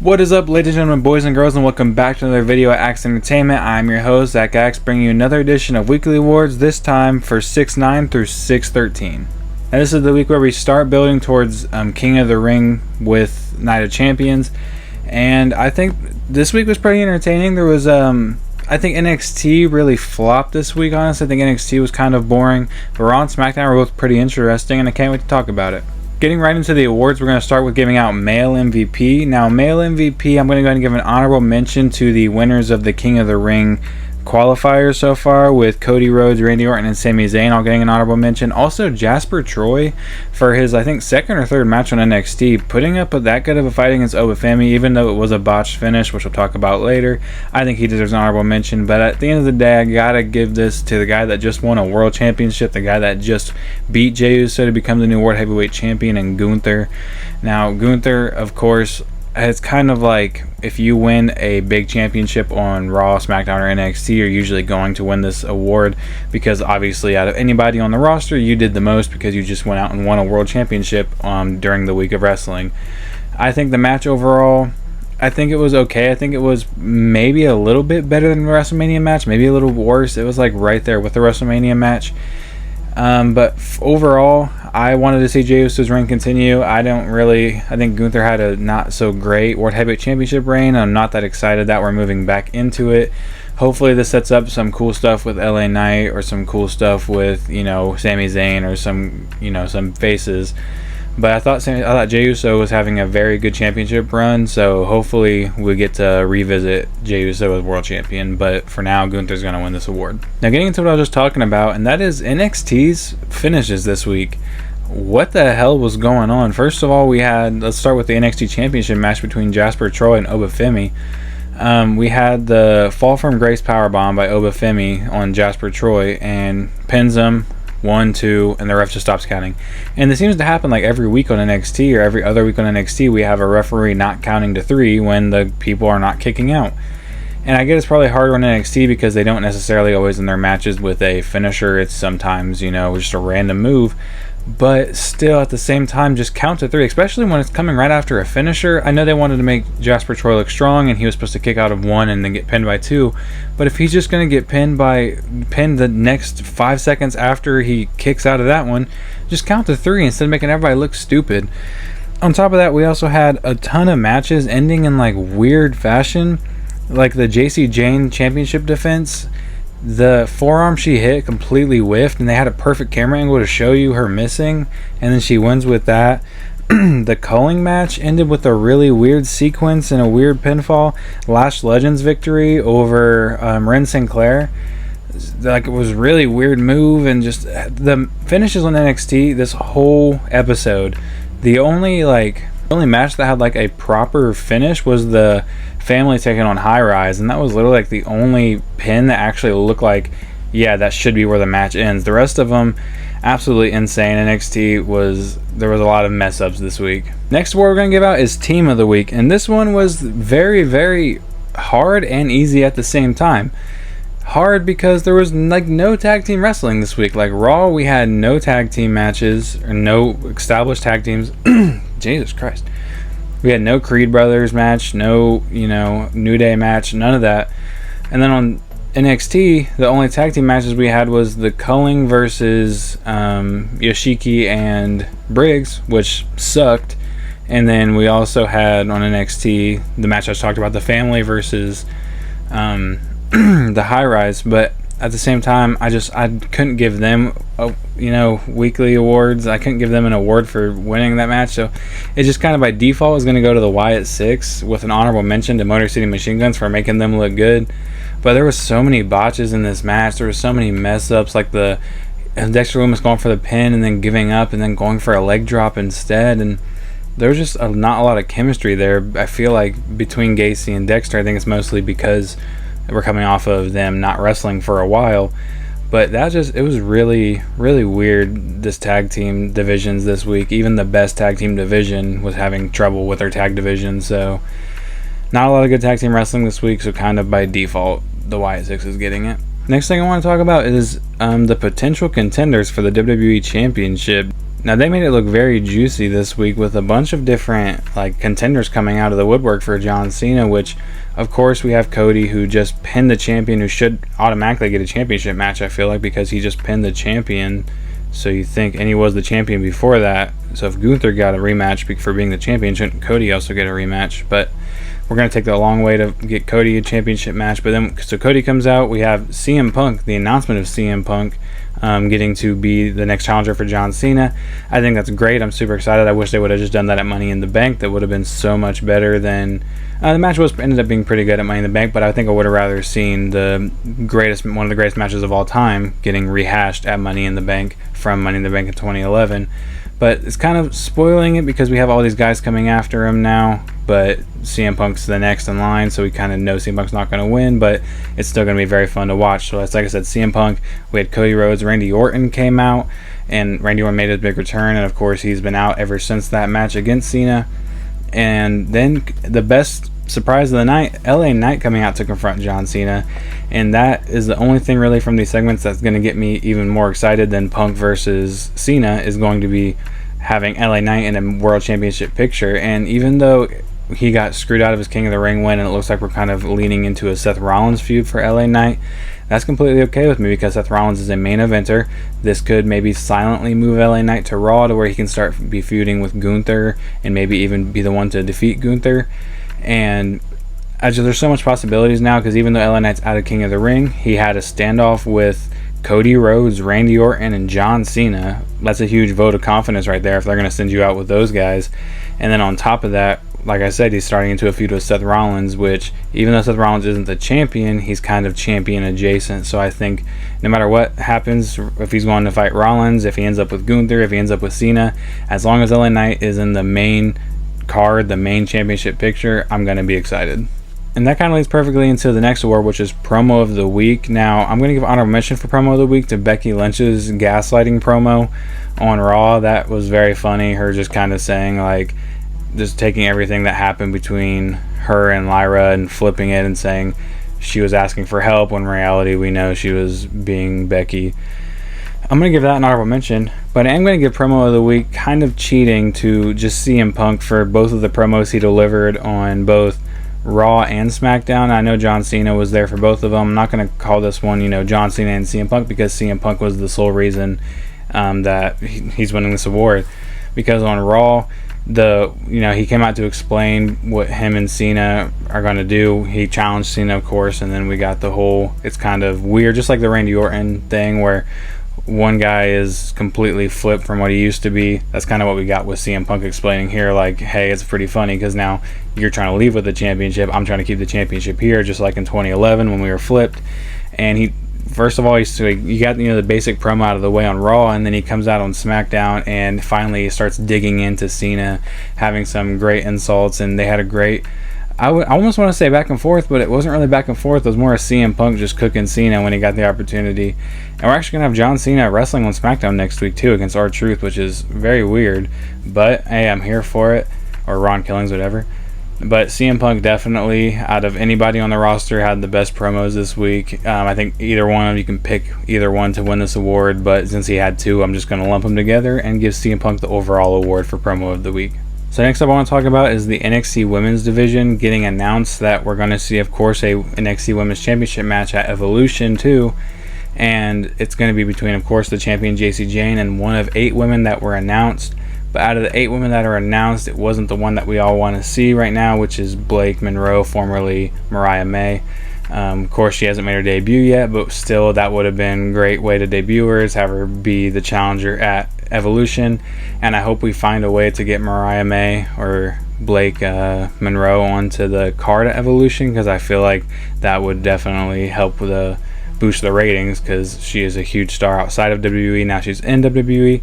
What is up, ladies and gentlemen, boys and girls, and welcome back to another video at Axe Entertainment. I'm your host, Zack Axe, bringing you another edition of Weekly Awards, this time for 6/9 through 6/13. And this is the week where we start building towards King of the Ring with Night of Champions. And I think this week was pretty entertaining. There was, I think NXT really flopped this week, honestly. I think NXT was kind of boring. But Raw and Smackdown were both pretty interesting, and I can't wait to talk about it. Getting right into the awards, we're going to start with giving out Male MVP. Now, Male MVP, I'm going to go ahead and give an honorable mention to the winners of the King of the Ring qualifiers so far, with Cody Rhodes, Randy Orton, and Sami Zayn all getting an honorable mention. Also, Jasper Troy for his, I think, second or third match on NXT, putting up that good of a fight against Obafemi, even though it was a botched finish, which we'll talk about later. I think he deserves an honorable mention, but at the end of the day, I gotta give this to the guy that just won a world championship, the guy that just beat Jey Uso to become the new world heavyweight champion, and Gunther. Now, Gunther, of course, it's kind of like if you win a big championship on Raw, SmackDown, or NXT, you're usually going to win this award because obviously out of anybody on the roster, you did the most because you just went out and won a world championship during the week of wrestling. I think the match overall, I think it was okay. I think it was maybe a little bit better than the WrestleMania match, maybe a little worse. It was like right there with the WrestleMania match. But overall, I wanted to see Jey Uso's reign continue. I think Gunther had a not so great World Heavyweight Championship reign. I'm not that excited that we're moving back into it. Hopefully this sets up some cool stuff with LA Knight, or some cool stuff with, Sami Zayn, or some faces. But I thought Jey Uso was having a very good championship run, so hopefully we get to revisit Jey Uso as world champion. But for now, Gunther's going to win this award. Now, getting into what I was just talking about, and that is NXT's finishes this week. What the hell was going on? First of all, let's start with the NXT Championship match between Jasper Troy and Obafemi. We had the Fall from Grace Powerbomb by Obafemi on Jasper Troy and pins him. 1, 2, and the ref just stops counting. And this seems to happen like every week on NXT, or every other week on NXT. We have a referee not counting to 3 when the people are not kicking out. And I get it's probably harder on NXT because they don't necessarily always in their matches with a finisher. It's sometimes, just a random move. But still, at the same time, just count to 3, especially when it's coming right after a finisher. I know they wanted to make Jasper Troy look strong, and he was supposed to kick out of 1 and then get pinned by 2. But if he's just going to get pinned the next 5 seconds after he kicks out of that one, just count to 3 instead of making everybody look stupid. On top of that, we also had a ton of matches ending in like weird fashion, like the JC Jane Championship defense. The forearm she hit completely whiffed, and they had a perfect camera angle to show you her missing, and then she wins with that. The culling match ended with a really weird sequence and a weird pinfall. Lash Legends victory over Ren Sinclair. Like, it was a really weird move, and just the finishes on NXT this whole episode. The only match that had like a proper finish was the family taking on High Rise, and that was literally like the only pin that actually looked like, yeah, that should be where the match ends. The rest of them, absolutely insane. There was a lot of mess ups this week. Next award we're going to give out is Team of the Week, and this one was very, very hard and easy at the same time. Hard because there was like no tag team wrestling this week. Like Raw, we had no tag team matches, or no established tag teams. Jesus Christ. We had no Creed Brothers match, no, New Day match, none of that. And then on NXT, the only tag team matches we had was the Culling versus Yoshiki and Briggs, which sucked. And then we also had on NXT the match I just talked about, the family versus the High Rise. But at the same time, I couldn't give them weekly awards. I couldn't give them an award for winning that match, so it just kind of by default is going to go to the Wyatt Six, with an honorable mention to Motor City Machine Guns for making them look good. But there was so many botches in this match. There were so many mess ups, like the Dexter Lumis going for the pin and then giving up and then going for a leg drop instead, and there was just not a lot of chemistry there. I feel like between Gacy and Dexter, I think it's mostly because we're coming off of them not wrestling for a while. But it was really, really weird, this tag team divisions this week. Even the best tag team division was having trouble with their tag division. So not a lot of good tag team wrestling this week. So kind of by default, the Wyatt Six is getting it. Next thing I want to talk about is the potential contenders for the WWE Championship. Now they made it look very juicy this week with a bunch of different like contenders coming out of the woodwork for John Cena, which of course we have Cody, who just pinned the champion, who should automatically get a championship match, I feel like, because he just pinned the champion. So you think, and he was the champion before that, so if Gunther got a rematch for being the champion, shouldn't Cody also get a rematch? But we're going to take the long way to get Cody a championship match. But then, so Cody comes out, we have CM Punk, the announcement of CM Punk getting to be the next challenger for John Cena. I think that's great. I'm super excited. I wish they would have just done that at Money in the Bank. That would have been so much better than the match ended up being pretty good at Money in the Bank, but I think I would have rather seen one of the greatest matches of all time getting rehashed at Money in the Bank from Money in the Bank in 2011. But it's kind of spoiling it because we have all these guys coming after him now, but CM Punk's the next in line, so we kind of know CM Punk's not going to win, but it's still going to be very fun to watch. So it's like I said, CM Punk, we had Cody Rhodes, Randy Orton came out, and Randy Orton made his big return, and of course he's been out ever since that match against Cena. And then the best surprise of the night, LA Knight coming out to confront John Cena, and that is the only thing really from these segments that's going to get me even more excited than Punk versus Cena, is going to be having LA Knight in a world championship picture. And even though he got screwed out of his King of the Ring win, and it looks like we're kind of leaning into a Seth Rollins feud for LA Knight, that's completely okay with me because Seth Rollins is a main eventer. This could maybe silently move LA Knight to Raw to where he can start be feuding with Gunther and maybe even be the one to defeat Gunther. And there's so much possibilities now, because even though LA Knight's out of King of the Ring, he had a standoff with Cody Rhodes, Randy Orton, and John Cena. That's a huge vote of confidence right there if they're going to send you out with those guys. And then on top of that, like I said, he's starting into a feud with Seth Rollins, which even though Seth Rollins isn't the champion, he's kind of champion adjacent. So I think no matter what happens, if he's going to fight Rollins, if he ends up with Gunther, if he ends up with Cena, as long as LA Knight is in the main card, the main championship picture, I'm going to be excited. And that kind of leads perfectly into the next award, which is Promo of the Week. Now, I'm going to give honorable mention for Promo of the Week to Becky Lynch's gaslighting promo on Raw. That was very funny. Her just kind of saying, like, just taking everything that happened between her and Lyra and flipping it and saying she was asking for help, when in reality we know she was being Becky. I'm going to give that an honorable mention, but I am going to give Promo of the Week, kind of cheating, to just CM Punk for both of the promos he delivered on both Raw and SmackDown. I know John Cena was there for both of them. I'm not going to call this one, John Cena and CM Punk, because CM Punk was the sole reason that he's winning this award. Because on Raw, he came out to explain what him and Cena are going to do. He challenged Cena, of course, and then we got the whole, it's kind of weird, just like the Randy Orton thing, where one guy is completely flipped from what he used to be. That's kind of what we got with CM Punk explaining here, like, hey, it's pretty funny because now you're trying to leave with the championship, I'm trying to keep the championship here, just like in 2011 when we were flipped. And he, first of all, you got the basic promo out of the way on Raw, and then he comes out on SmackDown and finally starts digging into Cena, having some great insults, and they had a great, I almost want to say back and forth, but it wasn't really back and forth. It was more a CM Punk just cooking Cena when he got the opportunity. And we're actually going to have John Cena wrestling on SmackDown next week too, against R-Truth, which is very weird, but hey, I'm here for it. Or Ron Killings, whatever. But CM Punk definitely, out of anybody on the roster, had the best promos this week. I think either one, you can pick either one to win this award, but since he had two, I'm just going to lump them together and give CM Punk the overall award for Promo of the Week. So next up I want to talk about is the NXT Women's Division getting announced that we're going to see, of course, a NXT Women's Championship match at Evolution 2. And it's going to be between, of course, the champion Jacy Jayne and one of 8 women that were announced. But out of the 8 women that are announced, it wasn't the one that we all want to see right now, which is Blake Monroe, formerly Mariah May. Of course, she hasn't made her debut yet, but still, that would have been a great way to debut her, is have her be the challenger at Evolution. And I hope we find a way to get Mariah May or Blake Monroe onto the card at Evolution, because I feel like that would definitely help with boost the ratings, because she is a huge star outside of WWE. Now she's in WWE.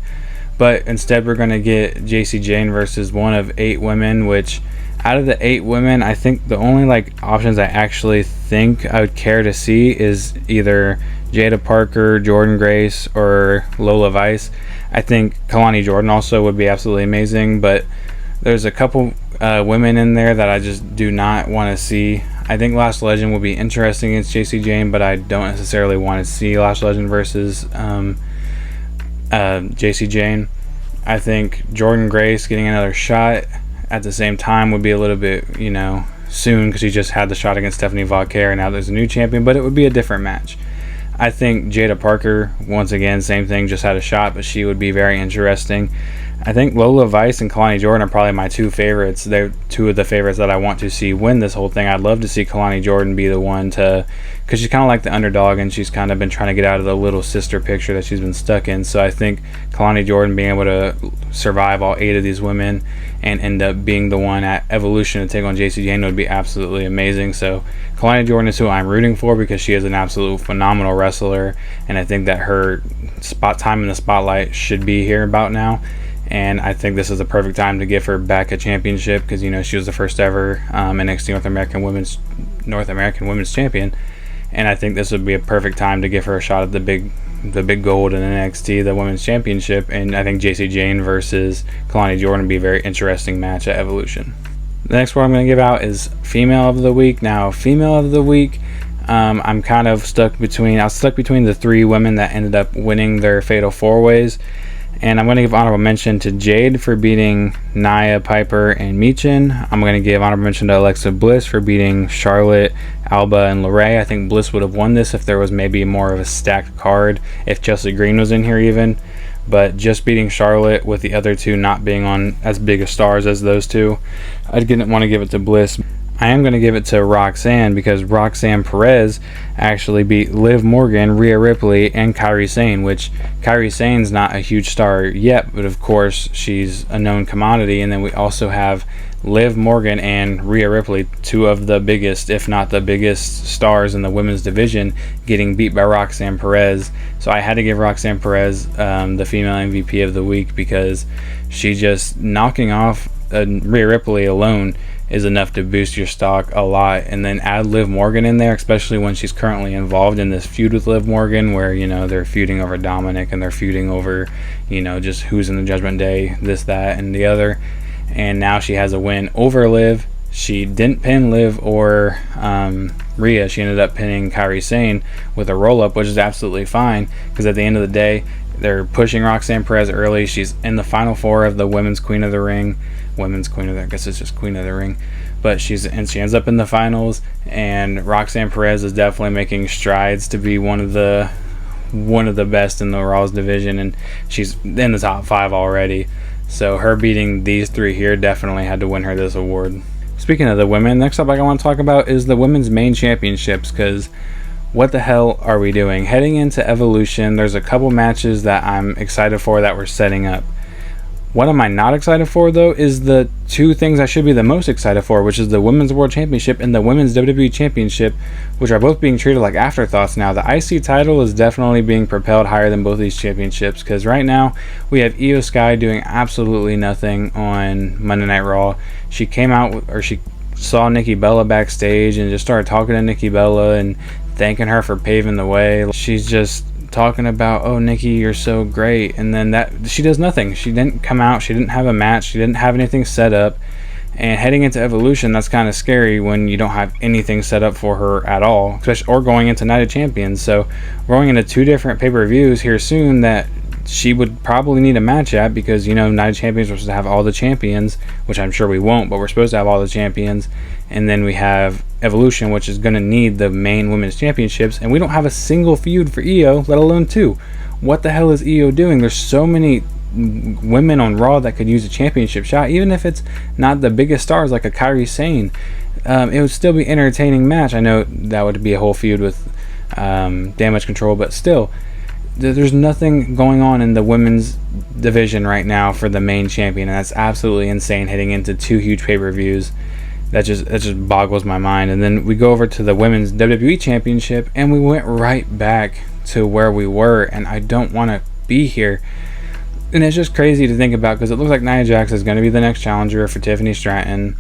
But instead, we're going to get Jacy Jayne versus one of 8 women, which out of the 8 women, I think the only options I actually think I would care to see is either Jada Parker, Jordynne Grace, or Lola Vice. I think Kalani Jordan also would be absolutely amazing, but there's a couple women in there that I just do not want to see. I think Lash Legend will be interesting against Jacy Jayne, but I don't necessarily want to see Lash Legend versus Jacy Jayne. I think Jordynne Grace getting another shot at the same time would be a little bit, soon, because she just had the shot against Stephanie Vauquer, and now there's a new champion, but it would be a different match. I think Jada Parker, once again, same thing, just had a shot, but she would be very interesting. I think Lola Vice and Kalani Jordan are probably my two favorites. They're two of the favorites that I want to see win this whole thing. I'd love to see Kalani Jordan be the one to, because she's kind of like the underdog, and she's kind of been trying to get out of the little sister picture that she's been stuck in. So I think Kalani Jordan being able to survive all 8 of these women and end up being the one at Evolution to take on JC Jane would be absolutely amazing. So Kalani Jordan is who I'm rooting for, because she is an absolute phenomenal wrestler, and I think that her time in the spotlight should be here about now. And I think this is the perfect time to give her back a championship, because she was the first ever NXT North American Women's Champion, and I think this would be a perfect time to give her a shot at the big gold in NXT, the Women's Championship. And I think JC Jane versus Kalani Jordan would be a very interesting match at Evolution. The next one I'm going to give out is Female of the Week. Now, Female of the Week, I'm kind of stuck between the 3 women that ended up winning their Fatal 4-Ways. And I'm going to give honorable mention to Jade for beating Nia, Piper, and Michin. I'm going to give honorable mention to Alexa Bliss for beating Charlotte, Alba, and LeRae. I think Bliss would have won this if there was maybe more of a stacked card, if Chelsea Green was in here even. But just beating Charlotte with the other 2 not being on as big of stars as those 2, I didn't want to give it to Bliss. I am going to give it to Roxanne, because Roxanne Perez actually beat Liv Morgan, Rhea Ripley, and Kairi Sane, which Kairi Sane's not a huge star yet, but of course she's a known commodity. And then we also have Liv Morgan and Rhea Ripley, 2 of the biggest, if not the biggest, stars in the women's division, getting beat by Roxanne Perez. So I had to give Roxanne Perez the female MVP of the week, because she just knocking off Rhea Ripley alone is enough to boost your stock a lot. And then add Liv Morgan in there, especially when she's currently involved in this feud with Liv Morgan, where they're feuding over Dominic, and they're feuding over just who's in the Judgment Day, this, that, and the other. And now she has a win over Liv. She didn't pin Liv or Rhea. She ended up pinning Kairi Sane with a roll-up, which is absolutely fine, because at the end of the day, they're pushing Roxanne Perez early. She's in the final 4 of the Women's Queen of the Ring. I guess it's just Queen of the Ring. But she ends up in the finals, and Roxanne Perez is definitely making strides to be one of the best in the Raw's division, and she's in the top 5 already. So her beating these 3 here definitely had to win her this award. Speaking of the women, next up I want to talk about is the women's main championships, because what the hell are we doing? Heading into Evolution, there's a couple matches that I'm excited for that we're setting up. What am I not excited for, though, is the 2 things I should be the most excited for, which is the Women's World Championship and the Women's WWE Championship, which are both being treated like afterthoughts now. The IC title is definitely being propelled higher than both of these championships, because right now we have Io Sky doing absolutely nothing on Monday Night Raw. She came out, she saw Nikki Bella backstage and just started talking to Nikki Bella and thanking her for paving the way. She's just talking about, oh, Nikki, you're so great, and then that she does nothing. She didn't come out, she didn't have a match, she didn't have anything set up. And heading into Evolution, that's kind of scary when you don't have anything set up for her at all, especially, or going into Night of Champions. So we're going into 2 different pay-per-views here soon that she would probably need a match at, because Night of Champions we're supposed to have all the champions, which I'm sure we won't, but we're supposed to have all the champions. And then we have Evolution, which is going to need the main women's championships, and we don't have a single feud for Io, let alone 2. What the hell is Io doing? There's so many women on Raw that could use a championship shot, even if it's not the biggest stars like a Kairi Sane. It would still be an entertaining match. I know that would be a whole feud with Damage Control, but still, there's nothing going on in the women's division right now for the main champion, and that's absolutely insane heading into 2 huge pay-per-views. That just boggles my mind. And then we go over to the women's WWE Championship, and we went right back to where we were, and I don't want to be here. And it's just crazy to think about, because it looks like Nia Jax is going to be the next challenger for Tiffany Stratton.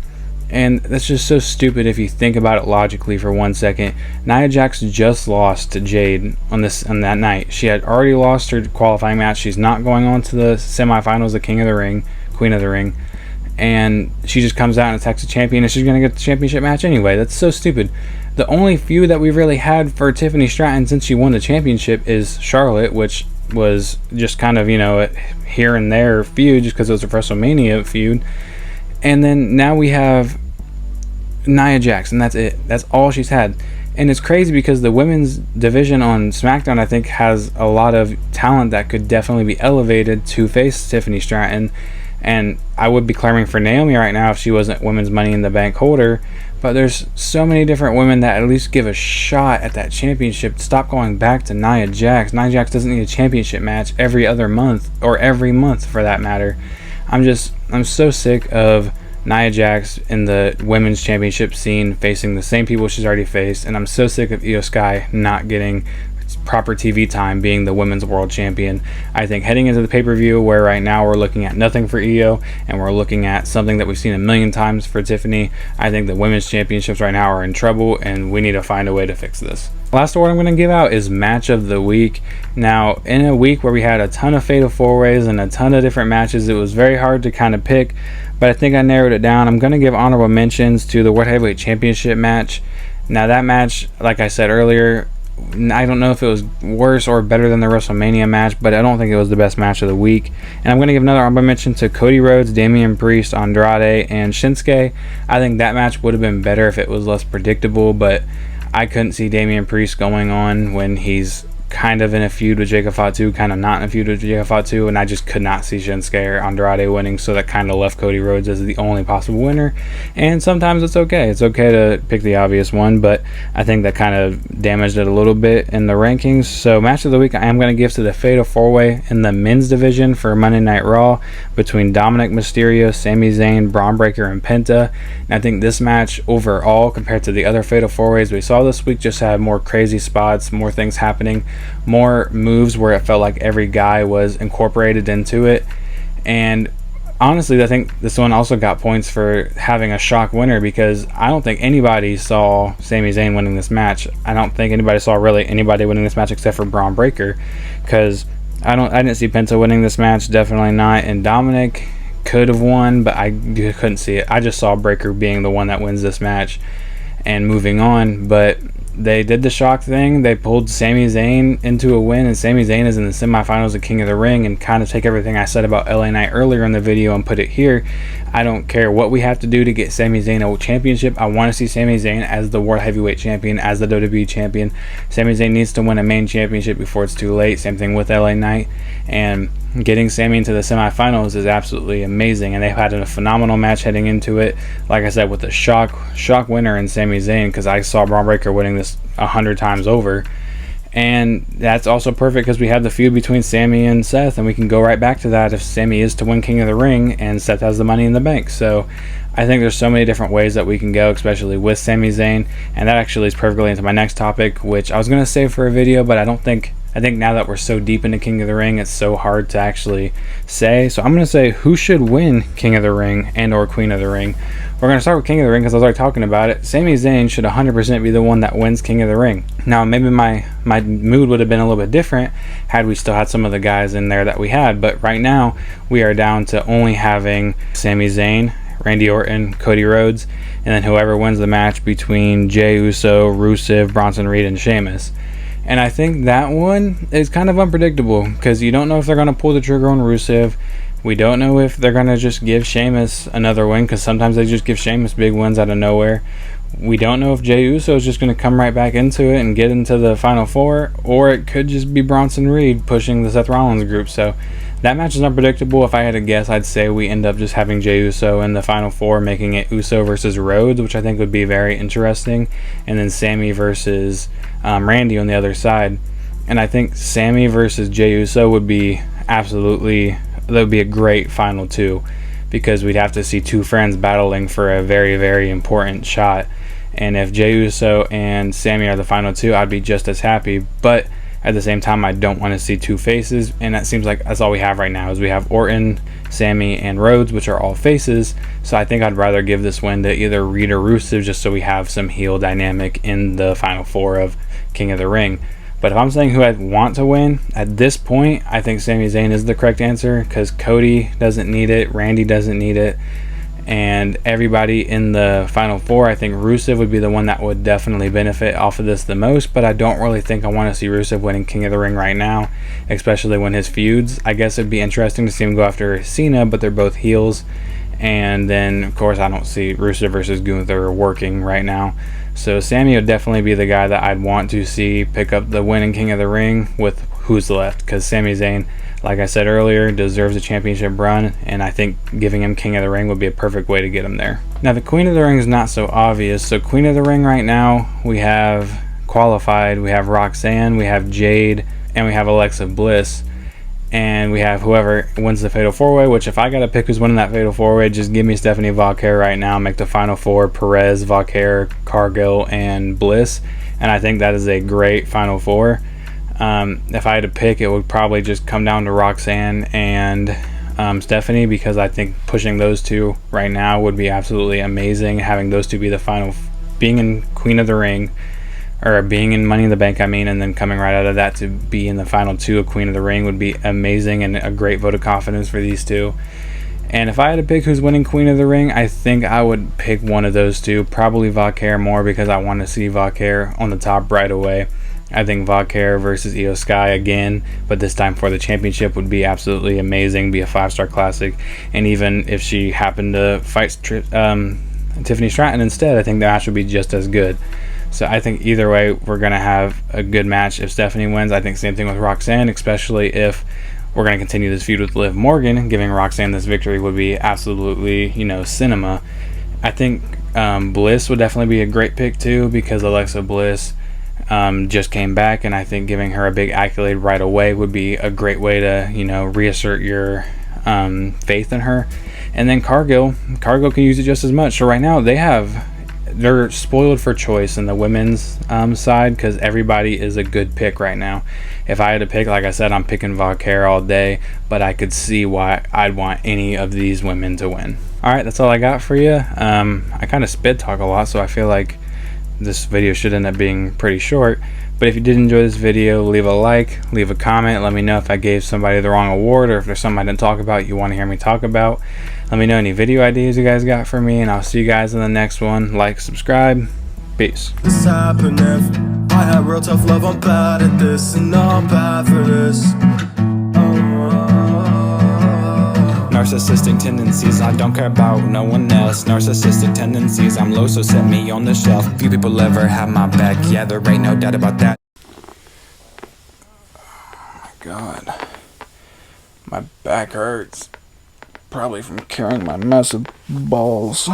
And that's just so stupid if you think about it logically for 1 second. Nia Jax just lost to Jade on that night. She had already lost her qualifying match. She's not going on to the semifinals of King of the Ring, Queen of the Ring. And she just comes out and attacks the champion, and she's going to get the championship match anyway. That's so stupid. The only feud that we've really had for Tiffany Stratton since she won the championship is Charlotte, which was just kind of, a here and there feud just because it was a WrestleMania feud. And then now we have Nia Jax, and that's it. That's all she's had. And it's crazy because the women's division on Smackdown, I think, has a lot of talent that could definitely be elevated to face Tiffany Stratton. And I would be clamoring for Naomi right now if she wasn't Women's Money in the Bank holder. But there's so many different women that at least give a shot at that championship. Stop going back to Nia Jax. Nia Jax doesn't need a championship match every other month, or every month for that matter. I'm so sick of Nia Jax in the women's championship scene facing the same people she's already faced, and I'm so sick of Io Sky not getting proper TV time being the women's world champion. I think heading into the pay-per-view, where right now we're looking at nothing for Io and we're looking at something that we've seen a million times for Tiffany, I think the women's championships right now are in trouble and we need to find a way to fix this. Last award I'm going to give out is match of the week. Now, in a week where we had a ton of fatal four-ways and a ton of different matches, it was very hard to kind of pick, but I think I narrowed it down. I'm going to give honorable mentions to the World Heavyweight Championship match. Now, that match, like I said earlier, I don't know if it was worse or better than the WrestleMania match, but I don't think it was the best match of the week. And I'm going to give another honorable mention to Cody Rhodes, Damian Priest, Andrade, and Shinsuke. I think that match would have been better if it was less predictable, but I couldn't see Damian Priest going on when he's kind of in a feud with Jacob Fatu, kind of not in a feud with Jacob Fatu, and I just could not see Shinsuke or Andrade winning, so that kind of left Cody Rhodes as the only possible winner. And sometimes it's okay to pick the obvious one, but I think that kind of damaged it a little bit in the rankings. So match of the week I am going to give to the Fatal 4-Way in the men's division for Monday Night Raw between Dominic Mysterio, Sami Zayn, Braun Breaker, and Penta. And I think this match overall, compared to the other Fatal 4-Ways we saw this week, just had more crazy spots, more things happening, more moves where it felt like every guy was incorporated into it. And honestly, I think this one also got points for having a shock winner, because I don't think anybody saw Sami Zayn winning this match. I don't think anybody saw really anybody winning this match except for Braun Breaker, because I didn't see Penta winning this match, definitely not. And Dominic could have won, but I couldn't see it. I just saw Breaker being the one that wins this match and moving on. But they did the shock thing. They pulled Sami Zayn into a win, and Sami Zayn is in the semifinals of King of the Ring. And kind of take everything I said about LA Knight earlier in the video and put it here. I don't care what we have to do to get Sami Zayn a championship. I want to see Sami Zayn as the World Heavyweight Champion, as the WWE Champion. Sami Zayn needs to win a main championship before it's too late. Same thing with LA Knight. And getting Sami into the semifinals is absolutely amazing, and they've had a phenomenal match heading into it. Like I said, with the shock winner in Sami Zayn, because I saw Braun Breaker winning this 100 times over. And that's also perfect because we have the feud between Sami and Seth, and we can go right back to that if Sami is to win King of the Ring and Seth has the Money in the Bank. So I think there's so many different ways that we can go, especially with Sami Zayn. And that actually leads perfectly into my next topic, which I was going to save for a video, but I think now that we're so deep into King of the Ring, it's so hard to actually say. So I'm going to say who should win King of the Ring and or Queen of the Ring. We're going to start with King of the Ring because I was already talking about it. Sami Zayn should 100% be the one that wins King of the Ring. Now, maybe my mood would have been a little bit different had we still had some of the guys in there that we had. But right now, we are down to only having Sami Zayn, Randy Orton, Cody Rhodes, and then whoever wins the match between Jey Uso, Rusev, Bronson Reed, and Sheamus. And I think that one is kind of unpredictable because you don't know if they're going to pull the trigger on Rusev. We don't know if they're going to just give Sheamus another win, because sometimes they just give Sheamus big wins out of nowhere. We don't know if Jey Uso is just going to come right back into it and get into the Final Four, or it could just be Bronson Reed pushing the Seth Rollins group. So that match is unpredictable. If I had to guess, I'd say we end up just having Jey Uso in the Final Four, making it Uso versus Rhodes, which I think would be very interesting, and then Sami versus Randy on the other side. And I think Sami versus Jey Uso would be that would be a great final two, because we'd have to see two friends battling for a very, very important shot. And if Jey Uso and Sami are the final two, I'd be just as happy. But at the same time, I don't want to see two faces, and that seems like that's all we have right now. Is we have Orton, Sami, and Rhodes, which are all faces. So I think I'd rather give this win to either Reed or Rusev, just so we have some heel dynamic in the Final Four of King of the Ring. But if I'm saying who I want to win, at this point, I think Sami Zayn is the correct answer, because Cody doesn't need it, Randy doesn't need it, and everybody in the final four. I think Rusev would be the one that would definitely benefit off of this the most, but I don't really think I want to see Rusev winning King of the Ring right now, especially when his feuds. I guess it'd be interesting to see him go after Cena, but they're both heels. And then, of course, I don't see Rusev versus Gunther working right now. So Sami would definitely be the guy that I'd want to see pick up the win in King of the Ring with who's left. Because Sami Zayn, like I said earlier, deserves a championship run. And I think giving him King of the Ring would be a perfect way to get him there. Now, the Queen of the Ring is not so obvious. So Queen of the Ring right now, we have qualified. We have Roxanne, we have Jade, and we have Alexa Bliss. And we have whoever wins the Fatal 4-Way, which if I got to pick who's winning that Fatal 4-Way, just give me Stephanie Valkyrie right now. Make the Final Four Perez, Valkyrie, Cargill, and Bliss. And I think that is a great Final Four. If I had to pick, it would probably just come down to Roxanne and Stephanie, because I think pushing those two right now would be absolutely amazing. Having those two be the final, being in Queen of the Ring, or being in Money in the Bank, I mean, and then coming right out of that to be in the final two of Queen of the Ring would be amazing, and a great vote of confidence for these two. And if I had to pick who's winning Queen of the Ring, I think I would pick one of those two, probably Valkyrie more, because I want to see Valkyrie on the top right away. I think Valkyrie versus Io Sky again, but this time for the championship, would be absolutely amazing, be a 5-star classic. And even if she happened to fight Tiffany Stratton instead, I think the match would be just as good. So I think either way, we're going to have a good match if Stephanie wins. I think same thing with Roxanne, especially if we're going to continue this feud with Liv Morgan. Giving Roxanne this victory would be absolutely, cinema. I think Bliss would definitely be a great pick too, because Alexa Bliss just came back, and I think giving her a big accolade right away would be a great way to, reassert your faith in her. And then Cargill can use it just as much. So right now they're spoiled for choice in the women's side, because everybody is a good pick right now. If I had to pick, like I said, I'm picking Valkyrie all day, but I could see why I'd want any of these women to win. Alright, that's all I got for you. I kind of spit talk a lot, so I feel like this video should end up being pretty short. But if you did enjoy this video, leave a like, leave a comment, let me know if I gave somebody the wrong award, or if there's something I didn't talk about you want to hear me talk about. Let me know any video ideas you guys got for me, and I'll see you guys in the next one. Like, subscribe, peace. This happened if I had real tough love, I'm bad at this, and I'm bad for this. Narcissistic tendencies, I don't care about no one else. Narcissistic tendencies, I'm low, so set me on the shelf. Few people ever have my back, yeah, there ain't no doubt about that. Oh my god, my back hurts, probably from carrying my massive balls.